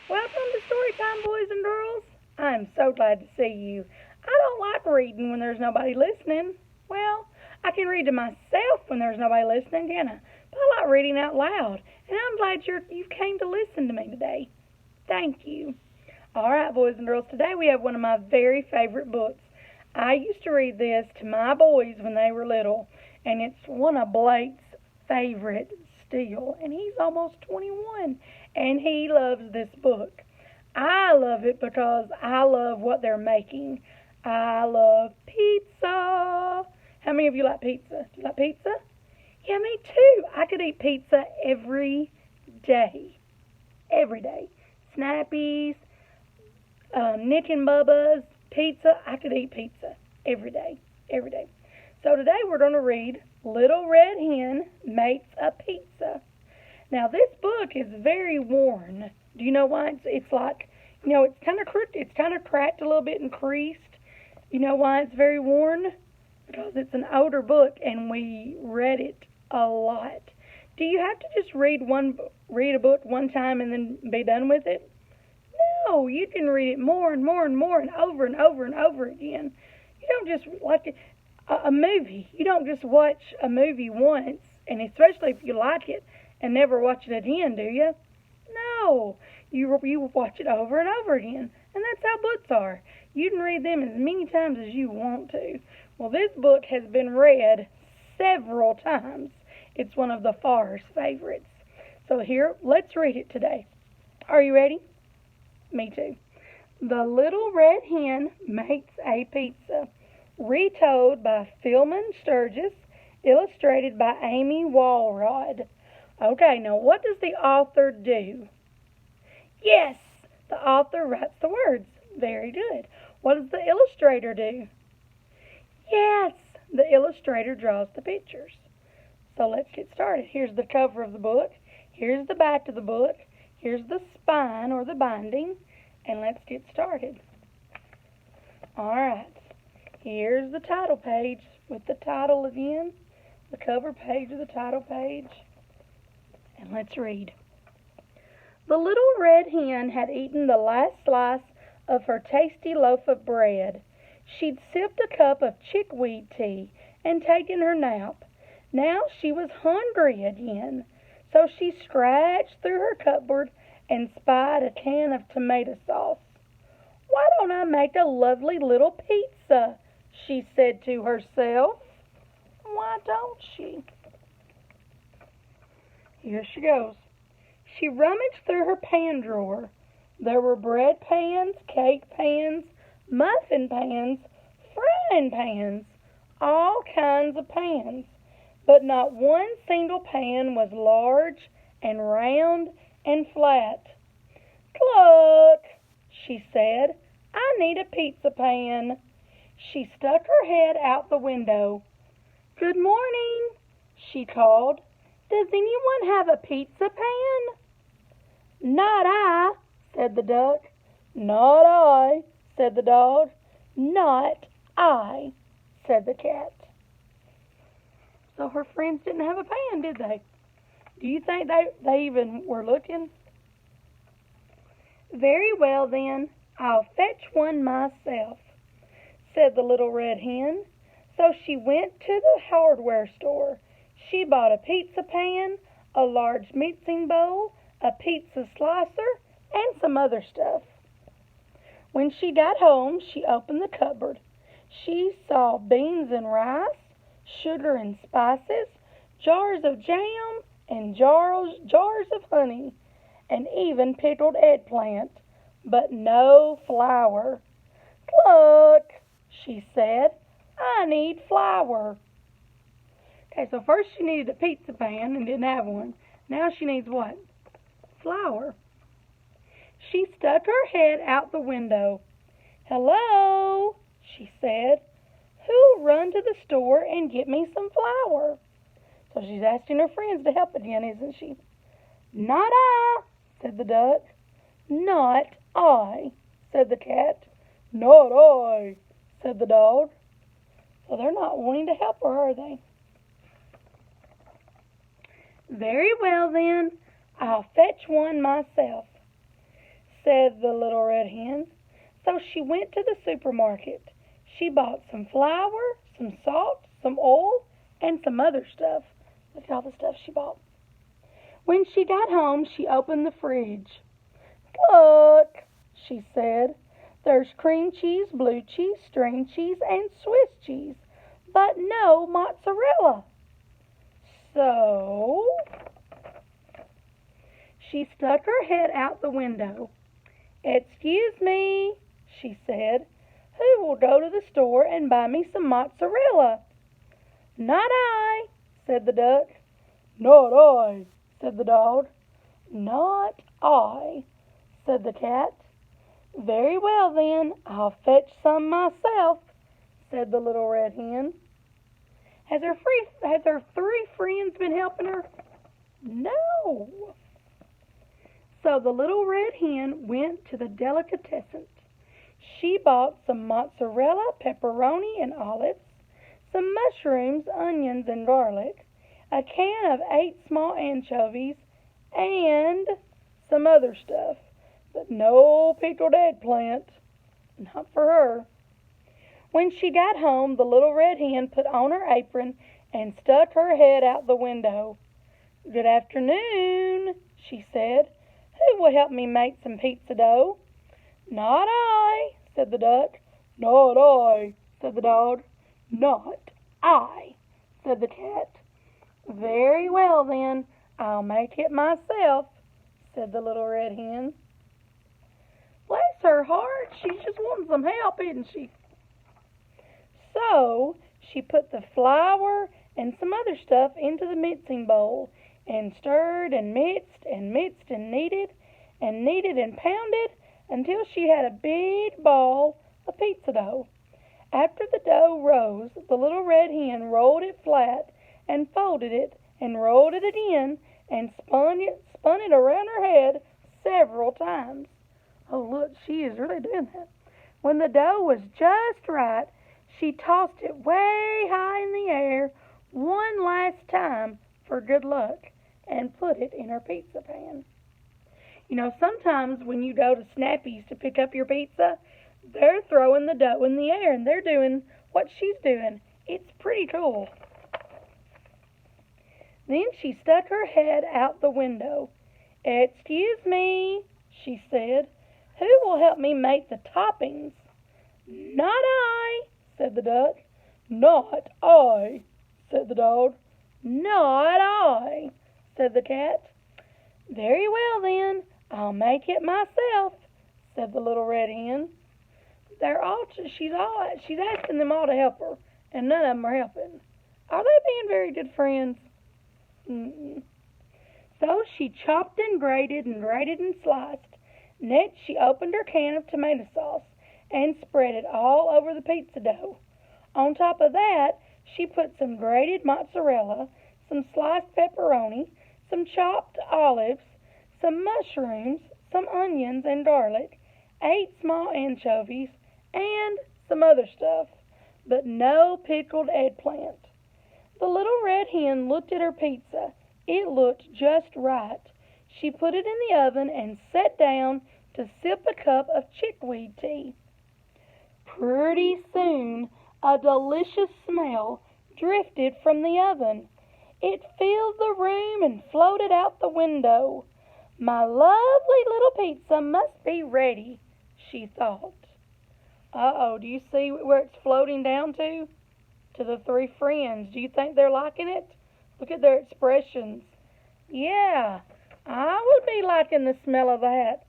Welcome to Storytime, boys and girls. I'm so glad to see you. I don't like reading when there's nobody listening. Well, I can read to myself when there's nobody listening, can I? But I like reading out loud, and I'm glad you came to listen to me today. Thank you. All right, boys and girls, today we have one of my very favorite books. I used to read this to my boys when they were little, and it's one of Blake's favorite still, and he's almost 21, and he loves this book. I love it because I love what they're making. I love pizza. How many of you like pizza? Do you like pizza? Yeah, me too. I could eat pizza every day. Every day. Snappies, Nick and Bubba's, pizza. I could eat pizza every day. Every day. So today we're going to read Little Red Hen Makes a Pizza. Now this book is very worn. Do you know why? It's like, it's kind of crooked. It's kind of cracked a little bit and creased. You know why it's very worn? Because it's an older book and we read it a lot. Do you have to just read a book one time and then be done with it? No, you can read it more and more and more and over and over and over again. You don't just like a movie. You don't just watch a movie once, and especially if you like it, and never watch it again, do you? No, you watch it over and over again, and that's how books are. You can read them as many times as you want to. Well, this book has been read several times. It's one of the Farr's favorites. So here, let's read it today. Are you ready? Me too. The Little Red Hen Makes a Pizza. Retold by Philemon Sturgis. Illustrated by Amy Walrod. Okay, now what does the author do? Yes, the author writes the words. Very good. What does the illustrator do? Yes, the illustrator draws the pictures. So let's get started. Here's the cover of the book. Here's the back of the book. Here's the spine or the binding. And let's get started. All right. Here's the title page with the title again. The cover page of the title page. And let's read. The little red hen had eaten the last slice of her tasty loaf of bread. She'd sipped a cup of chickweed tea and taken her nap. Now she was hungry again, so she scratched through her cupboard and spied a can of tomato sauce. Why don't I make a lovely little pizza? She said to herself. Why don't she? Here she goes. She rummaged through her pan drawer. There were bread pans, cake pans, muffin pans, frying pans, all kinds of pans. But not one single pan was large and round and flat. Cluck, she said. I need a pizza pan. She stuck her head out the window. Good morning, she called. Does anyone have a pizza pan? Not I, said the duck. Not I, said the dog. Not I, said the cat. So her friends didn't have a pan, did they? Do you think they even were looking? Very well, then, I'll fetch one myself, said the little red hen. So she went to the hardware store. She bought a pizza pan, a large mixing bowl, a pizza slicer, and some other stuff. When she got home, she opened the cupboard. She saw beans and rice, sugar and spices, jars of jam, and jars of honey, and even pickled eggplant, but no flour. Cluck, she said. I need flour. Okay, so first she needed a pizza pan and didn't have one. Now she needs what? Flour. She stuck her head out the window. Hello, she said. Who'll run to the store and get me some flour? So she's asking her friends to help again, isn't she? Not I, said the duck. Not I, said the cat. Not I, said the dog. So they're not wanting to help her, are they? Very well, then, I'll fetch one myself, said the little red hen. So she went to the supermarket. She bought some flour, some salt, some oil, and some other stuff. Look at all the stuff she bought. When she got home, she opened the fridge. Look, she said, there's cream cheese, blue cheese, string cheese, and Swiss cheese, but no mozzarella. So she stuck her head out the window. Excuse me, she said, who will go to the store and buy me some mozzarella? Not I, said the duck. Not I, said the dog. Not I, said the cat. Very well then, I'll fetch some myself, said the little red hen. Has her three friends been helping her? No. So the little red hen went to the delicatessen. She bought some mozzarella, pepperoni, and olives, some mushrooms, onions, and garlic, a can of 8 small anchovies, and some other stuff, but no pickled eggplant. Not for her. When she got home, the little red hen put on her apron and stuck her head out the window. Good afternoon, she said. Who will help me make some pizza dough? Not I, said the duck. Not I, said the dog. Not I, said the cat. Very well then, I'll make it myself, said the little red hen. Bless her heart, she's just wanting some help, isn't she? So she put the flour and some other stuff into the mixing bowl and stirred and mixed and mixed and kneaded and pounded until she had a big ball of pizza dough. After the dough rose, the little red hen rolled it flat and folded it and rolled it again and spun it around her head several times. Oh, look, she is really doing that. When the dough was just right, she tossed it way high in the air one last time for good luck and put it in her pizza pan. You know, sometimes when you go to Snappy's to pick up your pizza, they're throwing the dough in the air and they're doing what she's doing. It's pretty cool. Then she stuck her head out the window. Excuse me, she said. Who will help me make the toppings? Not I, said the duck. Not I, said the dog. Not I, said the cat. Very well then, I'll make it myself, said the little red hen. She's asking them all to help her, and none of them are helping. Are they being very good friends? Mm-mm. So she chopped and grated and sliced. Next she opened her can of tomato sauce and spread it all over the pizza dough. On top of that, she put some grated mozzarella, some sliced pepperoni, some chopped olives, some mushrooms, some onions and garlic, 8 small anchovies, and some other stuff, but no pickled eggplant. The little red hen looked at her pizza. It looked just right. She put it in the oven and sat down to sip a cup of chickweed tea. Pretty soon, a delicious smell drifted from the oven. It filled the room and floated out the window. My lovely little pizza must be ready, she thought. Uh-oh, do you see where it's floating down to? To the 3 friends. Do you think they're liking it? Look at their expressions. Yeah, I would be liking the smell of that.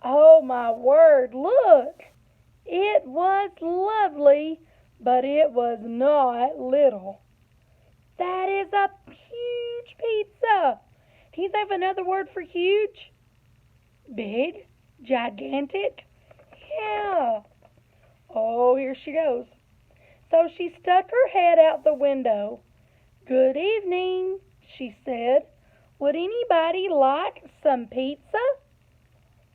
Oh, my word, look. It was lovely, but it was not little. That is a huge pizza. Do you have another word for huge? Big? Gigantic? Yeah. Oh, here she goes. So she stuck her head out the window. Good evening, she said. Would anybody like some pizza?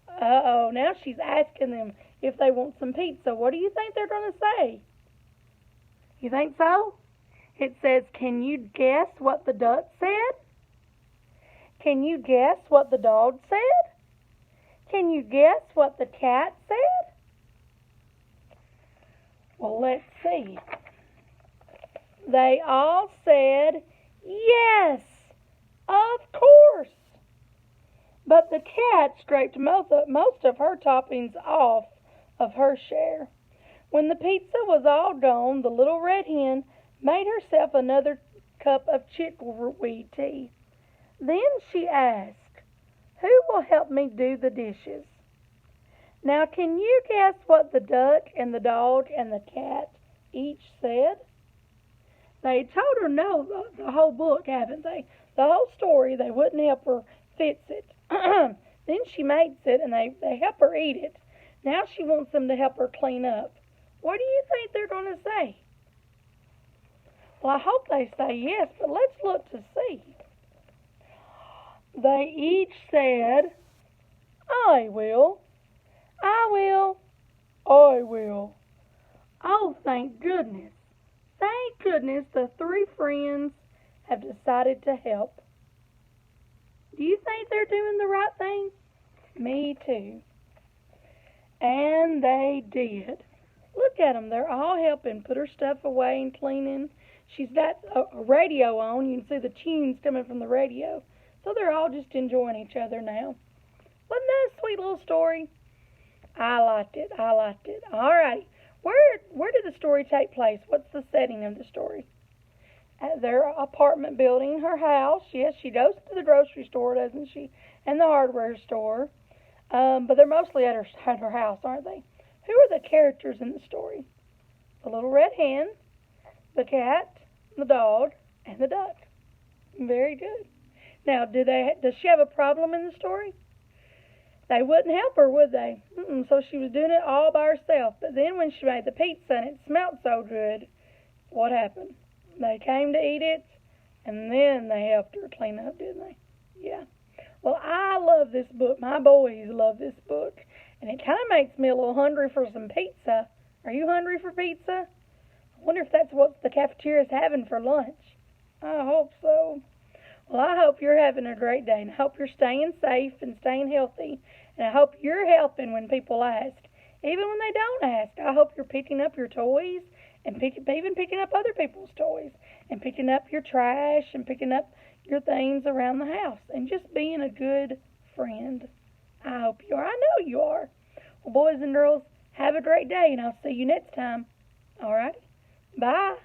Uh-oh, now she's asking them if they want some pizza. What do you think they're going to say? You think so? It says, can you guess what the duck said? Can you guess what the dog said? Can you guess what the cat said? Well, let's see. They all said, yes, of course. But the cat scraped most of her toppings off of her share. When the pizza was all gone, the little red hen made herself another cup of chickweed tea. Then she asked, who will help me do the dishes? Now, can you guess what the duck and the dog and the cat each said? They told her no, the whole book, haven't they? The whole story, they wouldn't help her fix it. Then she makes it, and they help her eat it. Now she wants them to help her clean up. What do you think they're going to say? Well, I hope they say yes, but let's look to see. They each said, I will, I will, I will. Oh, thank goodness. Thank goodness the three friends have decided to help. Do you think they're doing the right thing? Me too. And they did. Look at them. They're all helping put her stuff away and cleaning. She's got a radio on. You can see the tunes coming from the radio. So they're all just enjoying each other now. Wasn't that a sweet little story? I liked it. I liked it. All right. Where did the story take place? What's the setting of the story? At their apartment building, her house. Yes, she goes to the grocery store, doesn't she? And the hardware store. But they're mostly at her house, aren't they? Who are the characters in the story? The little red hen, the cat, the dog, and the duck. Very good. Now, does she have a problem in the story? They wouldn't help her, would they? So she was doing it all by herself. But then when she made the pizza and it smelled so good, what happened? They came to eat it, and then they helped her clean up, didn't they? Yeah. Well, I love this book. My boys love this book. And it kind of makes me a little hungry for some pizza. Are you hungry for pizza? I wonder if that's what the cafeteria is having for lunch. I hope so. Well, I hope you're having a great day, and I hope you're staying safe and staying healthy, and I hope you're helping when people ask. Even when they don't ask, I hope you're picking up your toys and even picking up other people's toys and picking up your trash and picking up your things around the house and just being a good friend. I hope you are. I know you are. Well, boys and girls, have a great day, and I'll see you next time. All right? Bye.